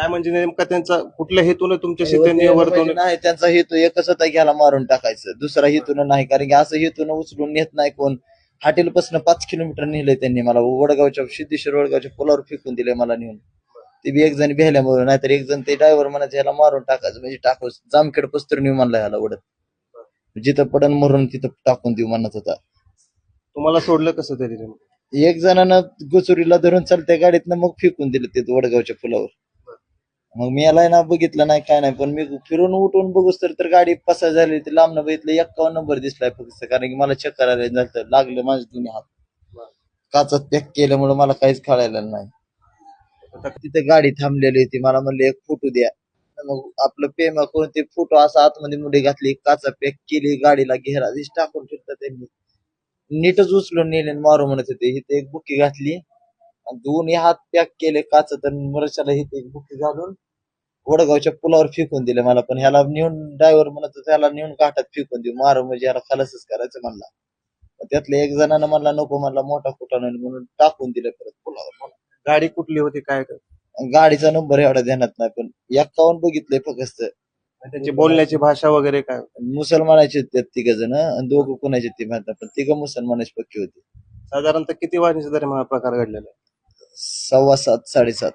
काय म्हणजे नेमका त्यांचा कुठल्या हेतून तुमच्याशी होते त्यांनी म्हणजे वर्तवणूक? नाही, त्यांचा हेतू एकच होता की ह्याला मारून टाकायचं, दुसरा हेतून नाही. कारण की असं हेतून उचलून नेत नाही कोण. हॉटेलपासून 5 किलोमीटर नेलंय त्यांनी मला, वडगावच्या सिद्धेश्वर वडगावच्या पुलावर फेकून दिले मला नेऊन. ते बी एक जण भेल्यामुळे, नाहीतर एक जण ते ड्रायव्हर म्हणायचं ह्याला मारून टाकायचं, म्हणजे टाकू जामखेड पस्तर नेऊ म्हणला ह्याला ओढत, जिथं पडन मरून तिथं टाकून देऊ म्हणत होता. तुम्हाला सोडलं कसं तरी त्यांनी? एक जणानं गुचुरीला धरून चालत्या गाडीतनं मग फेकून दिलं ते वडगावच्या पुलावर. मग मी याला ना बघितलं नाही काय नाही, पण मी फिरून उठून बघूस तर गाडी पसार झाली. ते लांबनं बघितलं 51 नंबर दिसलाय फक्त, कारण की मला चक्कर आले झालं, लागलं माझे दोन्ही हात. काचात पॅक केल्यामुळे मला काहीच कळायला नाही. तिथे गाडी थांबलेली होती, मला म्हणले एक फोटो द्या. मग आपलं पेमेंट करून ते फोटो असं आतमध्ये मुठी घातली, काचा पॅक केली, गाडीला घेरा टाकून ठेवता त्यांनी. नीटच उचलून नेले आणि मारू म्हणत होते. इथे एक बुकी घातली आणि दोन्ही हात पॅक केले काच, तर मरशाला इथे एक बुकी घालून वडगावच्या पुलावर फेकून दिले मला. पण ह्याला नेऊन ड्रायव्हर म्हणत होता, त्याला नेऊन घाटात फेकून देऊ, मारू म्हणजे ह्याला खलासच करायचं म्हणला. त्यातल्या एक जणांना म्हणला नको, म्हणला मोठा कुठा नाही, म्हणून टाकून दिलं परत पुलावर. गाडी कुठली होती काय? गाडीचा नंबर एवढा ध्यानात नाही, पण 51 बघितलंय फक्त. त्यांची बोलण्याची भाषा वगैरे काय? मुसलमानाचे ते तिघ जण आणि दोघं कोणाचे ते माहित, पण तिघ मुसलमानाची पक्की होती. साधारणतः किती वाजण्याच्या दरम्यान हा प्रकार घडलेला आहे? 7:15 7:30.